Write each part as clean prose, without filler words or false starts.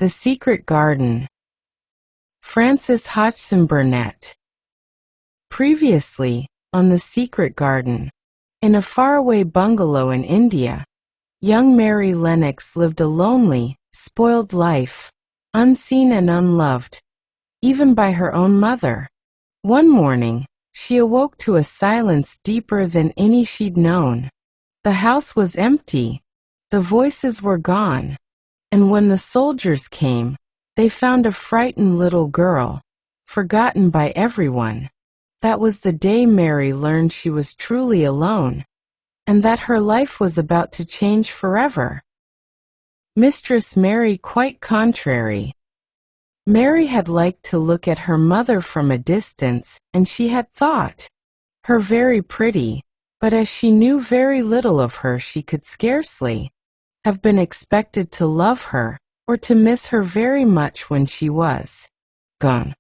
The Secret Garden. Francis Hodgson Burnett. Previously, on The Secret Garden. In a faraway bungalow in India, young Mary Lennox lived a lonely, spoiled life, unseen and unloved, even by her own mother. One morning, she awoke to a silence deeper than any she'd known. The house was empty. The voices were gone. And when the soldiers came, they found a frightened little girl, forgotten by everyone. That was the day Mary learned she was truly alone, and that her life was about to change forever. Mistress Mary quite contrary. Mary had liked to look at her mother from a distance, and she had thought her very pretty, but as she knew very little of her, she could scarcely have been expected to love her, or to miss her very much when she was gone.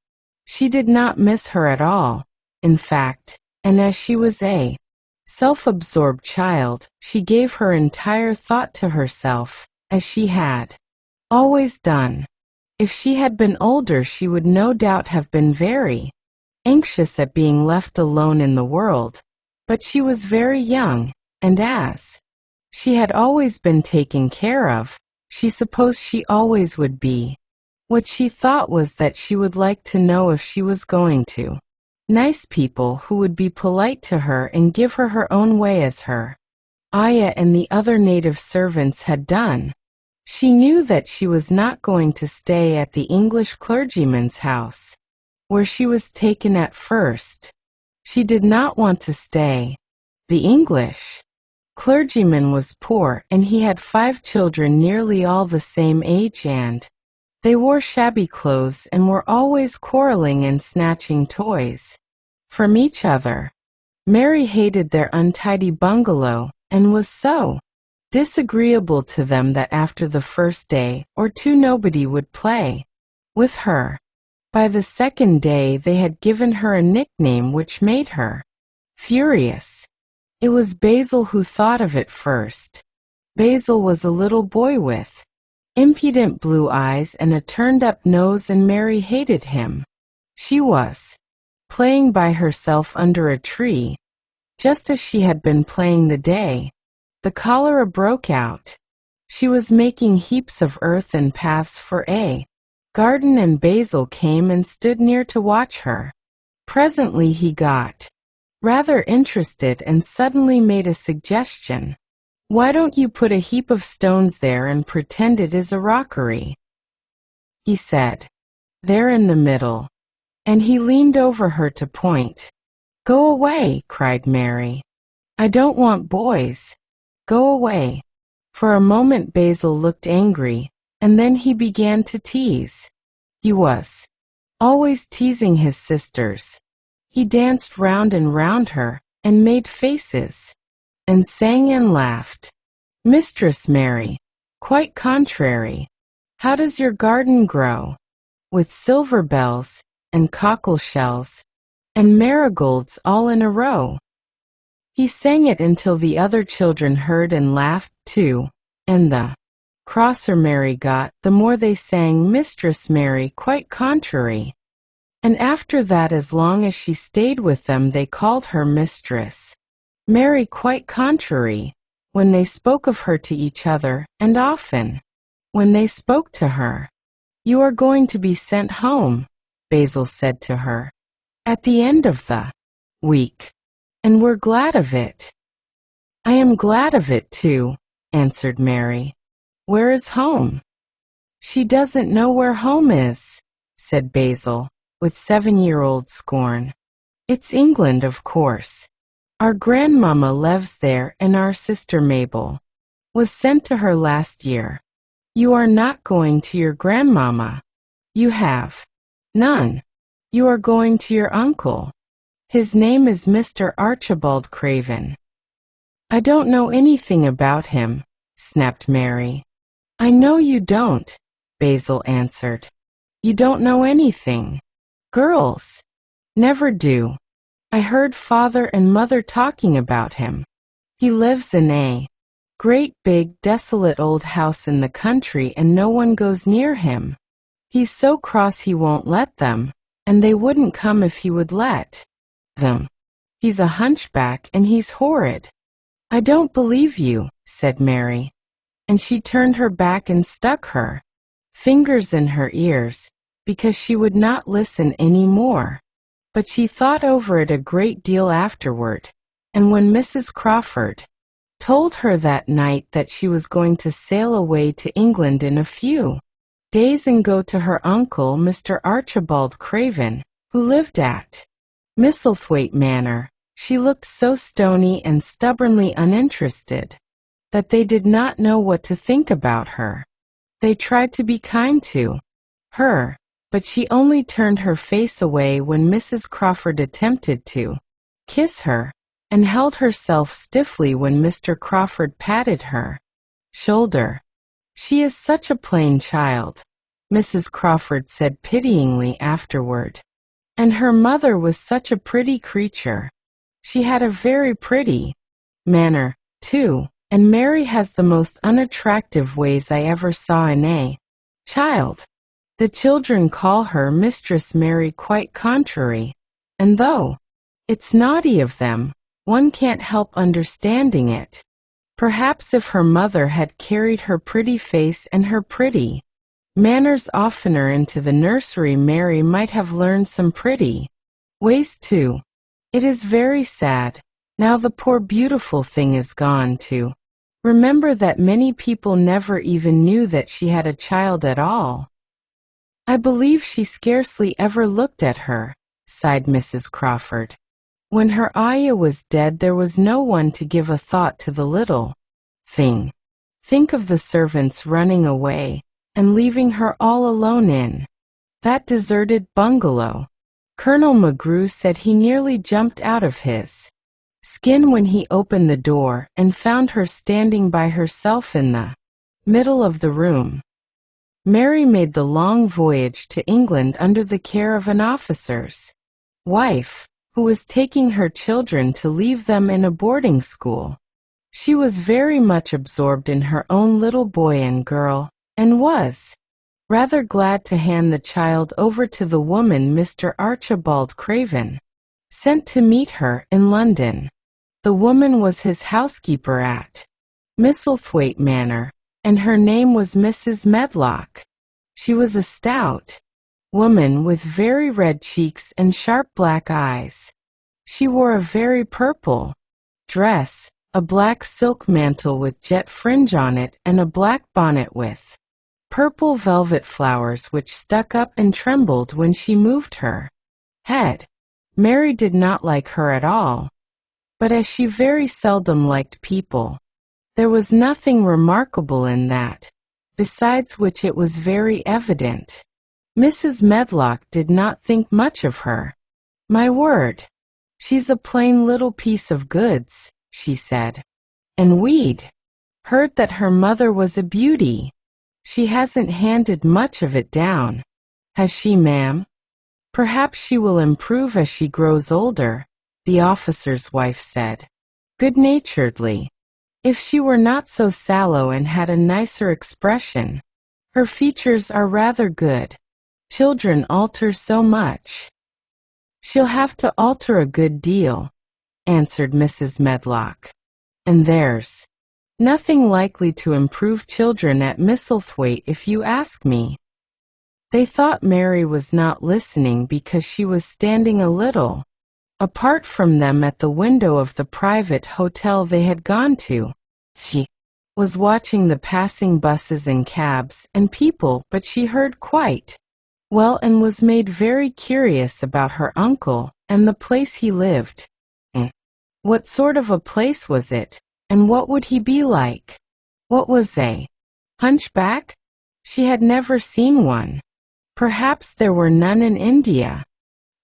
She did not miss her at all, in fact, and as she was a self-absorbed child, she gave her entire thought to herself, as she had always done. If she had been older, she would no doubt have been very anxious at being left alone in the world, but she was very young, and as she had always been taken care of, she supposed she always would be. What she thought was that she would like to know if she was going to nice people who would be polite to her and give her her own way as her ayah and the other native servants had done. She knew that she was not going to stay at the English clergyman's house, where she was taken at first. She did not want to stay. The English clergyman was poor, and he had 5 children nearly all the same age, and they wore shabby clothes and were always quarreling and snatching toys from each other. Mary hated their untidy bungalow, and was so disagreeable to them that after the first day or two nobody would play with her. By the second day they had given her a nickname which made her furious. It was Basil who thought of it first. Basil was a little boy with impudent blue eyes and a turned-up nose, and Mary hated him. She was playing by herself under a tree, just as she had been playing the day the cholera broke out. She was making heaps of earth and paths for a garden, and Basil came and stood near to watch her. Presently he got rather interested and suddenly made a suggestion. "Why don't you put a heap of stones there and pretend it is a rockery?" he said. "There in the middle." And he leaned over her to point. "Go away," cried Mary. "I don't want boys. Go away." For a moment Basil looked angry, and then he began to tease. He was always teasing his sisters. He danced round and round her, and made faces, and sang and laughed. "Mistress Mary, quite contrary. How does your garden grow? With silver bells, and cockle shells, and marigolds all in a row." He sang it until the other children heard and laughed too, and the crosser Mary got, the more they sang "Mistress Mary, quite contrary." And after that, as long as she stayed with them, they called her Mistress Mary quite contrary, when they spoke of her to each other, and often when they spoke to her. "You are going to be sent home," Basil said to her, "at the end of the week, and we're glad of it." "I am glad of it too," answered Mary. "Where is home?" "She doesn't know where home is," said Basil, with 7-year-old scorn. "It's England, of course. Our grandmamma lives there, and our sister Mabel was sent to her last year." "You are not going to your grandmamma. You have none. You are going to your uncle. His name is Mr. Archibald Craven." "I don't know anything about him," snapped Mary. "I know you don't," Basil answered. "You don't know anything. Girls never do. I heard father and mother talking about him. He lives in a Great big, desolate old house in the country, and no one goes near him. He's so cross he won't let them, and they wouldn't come if he would let them. He's a hunchback and he's horrid." "I don't believe you," said Mary, and she turned her back and stuck her fingers in her ears, because she would not listen any more. But she thought over it a great deal afterward, and when Mrs. Crawford told her that night that she was going to sail away to England in a few days and go to her uncle, Mr. Archibald Craven, who lived at Misselthwaite Manor, she looked so stony and stubbornly uninterested that they did not know what to think about her. They tried to be kind to her, but she only turned her face away when Mrs. Crawford attempted to kiss her, and held herself stiffly when Mr. Crawford patted her shoulder. "She is such a plain child," Mrs. Crawford said pityingly afterward. "And her mother was such a pretty creature. She had a very pretty manner, too, and Mary has the most unattractive ways I ever saw in a child. The children call her Mistress Mary, quite contrary, and though it's naughty of them, one can't help understanding it. Perhaps if her mother had carried her pretty face and her pretty manners oftener into the nursery, Mary might have learned some pretty ways too. It is very sad, now the poor beautiful thing is gone, to remember that many people never even knew that she had a child at all. I believe she scarcely ever looked at her," sighed Mrs. Crawford. "When her ayah was dead there was no one to give a thought to the little thing. Think of the servants running away and leaving her all alone in that deserted bungalow. Colonel McGrew said he nearly jumped out of his skin when he opened the door and found her standing by herself in the middle of the room." Mary made the long voyage to England under the care of an officer's wife, who was taking her children to leave them in a boarding school. She was very much absorbed in her own little boy and girl, and was rather glad to hand the child over to the woman Mr. Archibald Craven sent to meet her in London. The woman was his housekeeper at Misselthwaite Manor, and her name was Mrs. Medlock. She was a stout woman with very red cheeks and sharp black eyes. She wore a very purple dress, a black silk mantle with jet fringe on it, and a black bonnet with purple velvet flowers which stuck up and trembled when she moved her head. Mary did not like her at all, but as she very seldom liked people, there was nothing remarkable in that, besides which it was very evident Mrs. Medlock did not think much of her. "My word, she's a plain little piece of goods," she said. "And we'd heard that her mother was a beauty. She hasn't handed much of it down, has she, ma'am? Perhaps she will improve as she grows older," the officer's wife said good-naturedly. "If she were not so sallow and had a nicer expression. Her features are rather good. Children alter so much." "She'll have to alter a good deal," answered Mrs. Medlock. "And there's nothing likely to improve children at Misselthwaite, if you ask me." They thought Mary was not listening because she was standing a little apart from them at the window of the private hotel they had gone to. She was watching the passing buses and cabs and people, but she heard quite well and was made very curious about her uncle and the place he lived in. What sort of a place was it, and what would he be like? What was a hunchback? She had never seen one. Perhaps there were none in India,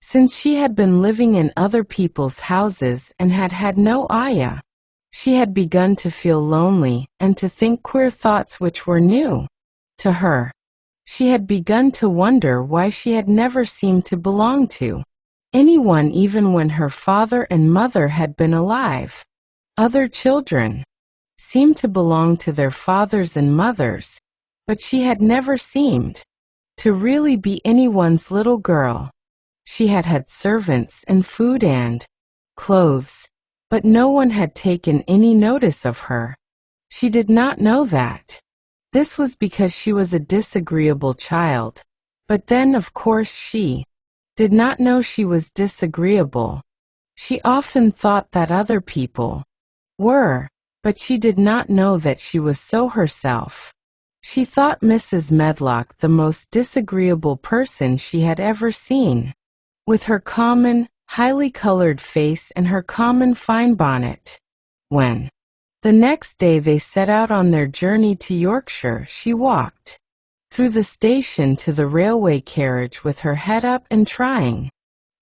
since she had been living in other people's houses and had had no ayah. She had begun to feel lonely and to think queer thoughts which were new to her. She had begun to wonder why she had never seemed to belong to anyone, even when her father and mother had been alive. Other children seemed to belong to their fathers and mothers, but she had never seemed to really be anyone's little girl. She had had servants and food and clothes, but no one had taken any notice of her. She did not know that. This was because she was a disagreeable child, but then of course she did not know she was disagreeable. She often thought that other people were, but she did not know that she was so herself. She thought Mrs. Medlock the most disagreeable person she had ever seen, with her common, highly colored face and her common fine bonnet. When the next day they set out on their journey to Yorkshire, she walked through the station to the railway carriage with her head up and trying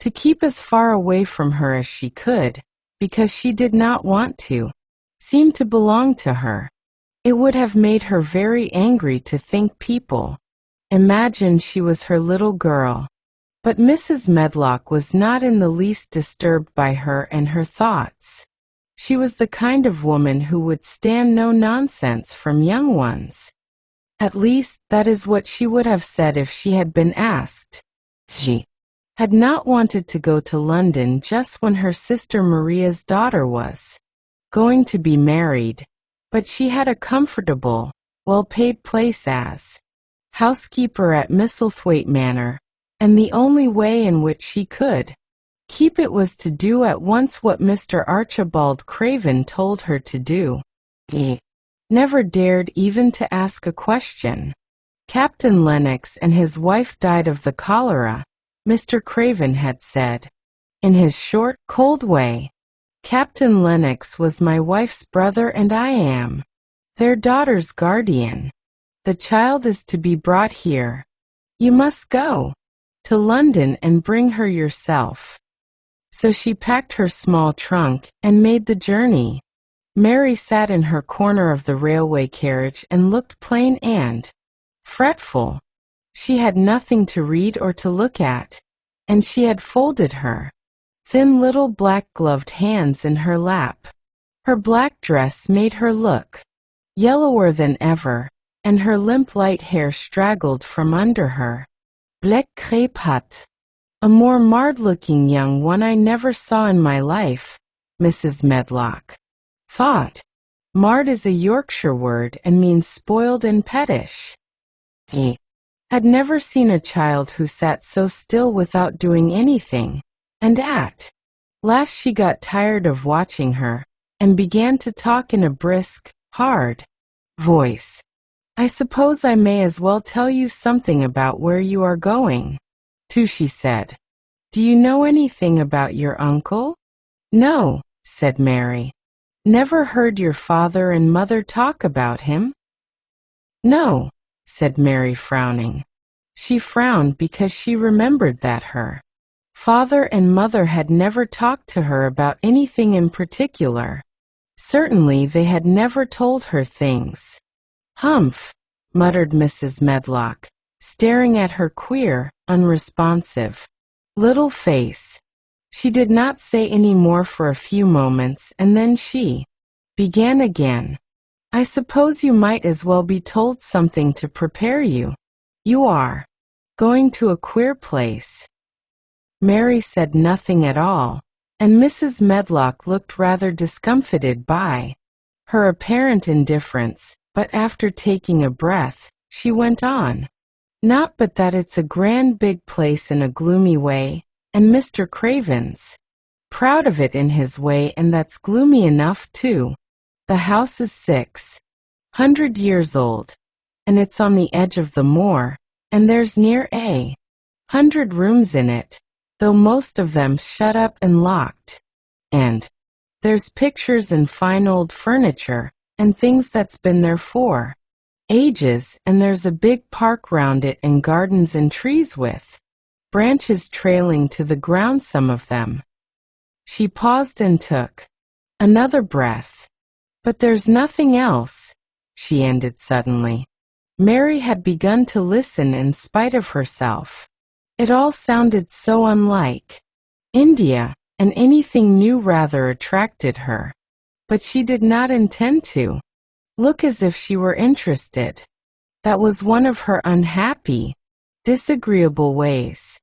to keep as far away from her as she could, because she did not want to seem to belong to her. It would have made her very angry to think people imagined she was her little girl. But Mrs. Medlock was not in the least disturbed by her and her thoughts. She was the kind of woman who would stand no nonsense from young ones. At least, that is what she would have said if she had been asked. She had not wanted to go to London just when her sister Maria's daughter was going to be married, but she had a comfortable, well-paid place as housekeeper at Misselthwaite Manor, and the only way in which she could keep it was to do at once what Mr. Archibald Craven told her to do. He never dared even to ask a question. Captain Lennox and his wife died of the cholera, Mr. Craven had said, in his short, cold way. Captain Lennox was my wife's brother and I am their daughter's guardian. The child is to be brought here. You must go to London and bring her yourself. So she packed her small trunk and made the journey. Mary sat in her corner of the railway carriage and looked plain and fretful. She had nothing to read or to look at, and she had folded her thin little black-gloved hands in her lap. Her black dress made her look yellower than ever, and her limp light hair straggled from under her black crepe hat. A more marred-looking young one I never saw in my life, Mrs. Medlock thought. Marred is a Yorkshire word and means spoiled and pettish. He had never seen a child who sat so still without doing anything, and at last she got tired of watching her, and began to talk in a brisk, hard voice. I suppose I may as well tell you something about where you are going to, she said. Do you know anything about your uncle? No, said Mary. Never heard your father and mother talk about him? No, said Mary, frowning. She frowned because she remembered that her father and mother had never talked to her about anything in particular. Certainly they had never told her things. Humph, muttered Mrs. Medlock, staring at her queer, unresponsive little face. She did not say any more for a few moments, and then she began again. I suppose you might as well be told something to prepare you. You are going to a queer place. Mary said nothing at all, and Mrs. Medlock looked rather discomfited by her apparent indifference, but after taking a breath, she went on. Not but that it's a grand big place in a gloomy way, and Mr. Craven's proud of it in his way, and that's gloomy enough too. The house is 600 years old, and it's on the edge of the moor, and there's near 100 rooms in it, though most of them shut up and locked. And there's pictures and fine old furniture, and things that's been there for ages, and there's a big park round it and gardens and trees with branches trailing to the ground, some of them. She paused and took another breath. But there's nothing else, she ended suddenly. Mary had begun to listen in spite of herself. It all sounded so unlike India, and anything new rather attracted her. but she did not intend to look as if she were interested. That was one of her unhappy, disagreeable ways.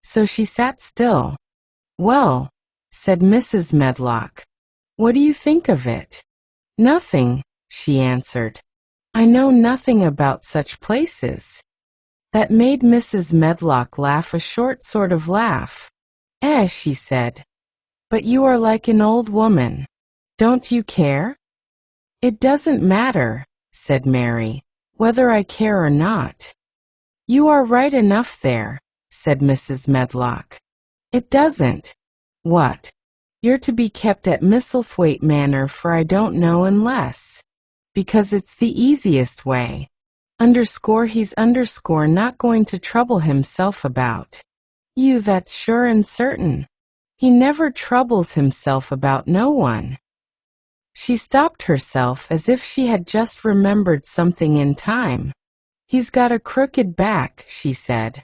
So she sat still. "Well," said Mrs. Medlock, "what do you think of it?" "Nothing," she answered. "I know nothing about such places." That made Mrs. Medlock laugh a short sort of laugh. She said, "but you are like an old woman. Don't you care?" "It doesn't matter," said Mary, "whether I care or not." "You are right enough there," said Mrs. Medlock. "It doesn't. What? You're to be kept at Misselthwaite Manor for I don't know unless. Because it's the easiest way. He's not going to trouble himself about you, that's sure and certain. He never troubles himself about no one." She stopped herself as if she had just remembered something in time. "He's got a crooked back," she said.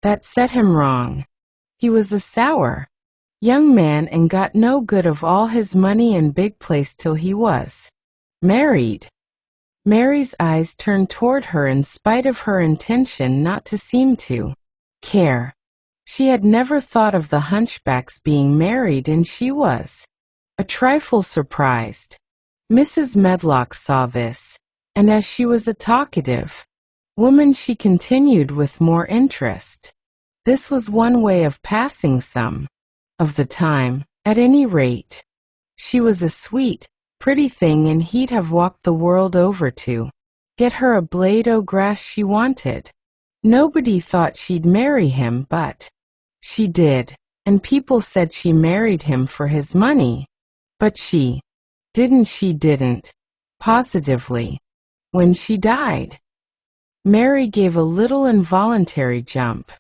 "That set him wrong. He was a sour young man and got no good of all his money and big place till he was married." Mary's eyes turned toward her in spite of her intention not to seem to care. She had never thought of the hunchback's being married, and she was a trifle surprised. Mrs. Medlock saw this, and as she was a talkative woman, she continued with more interest. This was one way of passing some of the time, at any rate. She was a sweet, pretty thing, and he'd have walked the world over to get her a blade o' grass she wanted. Nobody thought she'd marry him, but she did, and people said she married him for his money. But she didn't, positively. When she died. Mary gave a little involuntary jump.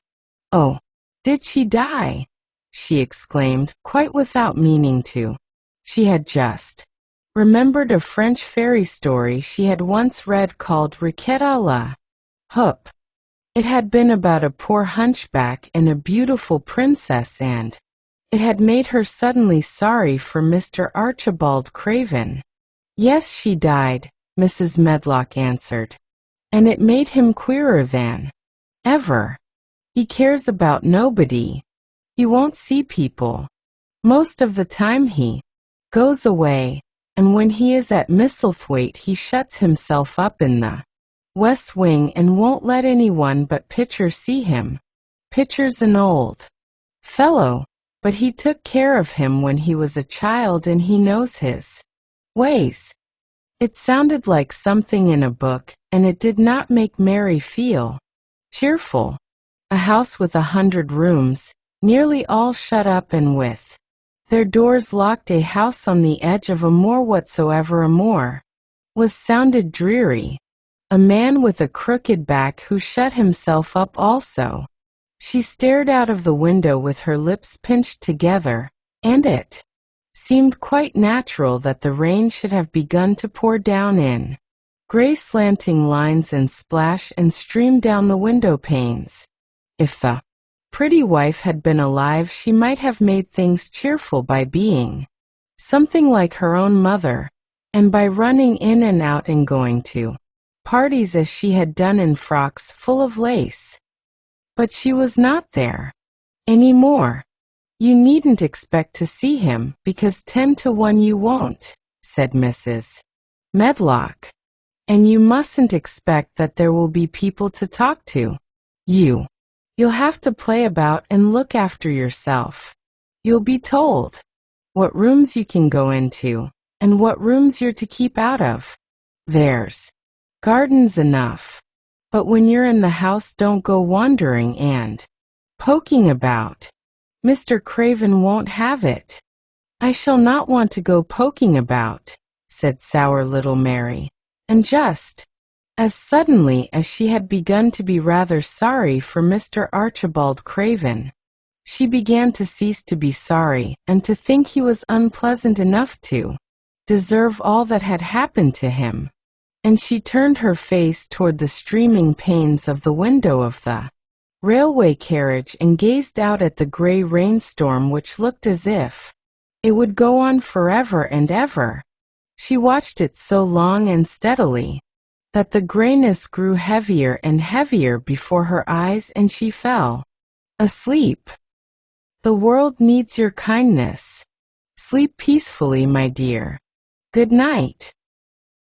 "Oh, did she die?" she exclaimed, quite without meaning to. She had just remembered a French fairy story she had once read called Riquet à la Houppe. It had been about a poor hunchback and a beautiful princess, and it had made her suddenly sorry for Mr. Archibald Craven. "Yes, she died," Mrs. Medlock answered. "And it made him queerer than ever. He cares about nobody. He won't see people. Most of the time he goes away, and when he is at Misselthwaite he shuts himself up in the West Wing and won't let anyone but Pitcher see him. Pitcher's an old fellow, but he took care of him when he was a child and he knows his ways." It sounded like something in a book, and it did not make Mary feel cheerful. A house with 100 rooms, nearly all shut up and with their doors locked, a house on the edge of a moor whatsoever a moor was, sounded dreary. A man with a crooked back who shut himself up also. She stared out of the window with her lips pinched together, and it seemed quite natural that the rain should have begun to pour down in gray slanting lines and splash and stream down the window panes. If the pretty wife had been alive, she might have made things cheerful by being something like her own mother, and by running in and out and going to parties as she had done in frocks full of lace. But she was not there any more. "You needn't expect to see him, because 10 to 1 you won't," said Mrs. Medlock. "And you mustn't expect that there will be people to talk to you. You'll have to play about and look after yourself. You'll be told what rooms you can go into, and what rooms you're to keep out of. There's gardens enough. But when you're in the house, don't go wandering and poking about. Mr. Craven won't have it." "I shall not want to go poking about," said sour little Mary, and just as suddenly as she had begun to be rather sorry for Mr. Archibald Craven, she began to cease to be sorry and to think he was unpleasant enough to deserve all that had happened to him. And she turned her face toward the streaming panes of the window of the railway carriage and gazed out at the gray rainstorm, which looked as if it would go on forever and ever. She watched it so long and steadily that the grayness grew heavier and heavier before her eyes and she fell asleep. The world needs your kindness. Sleep peacefully, my dear. Good night.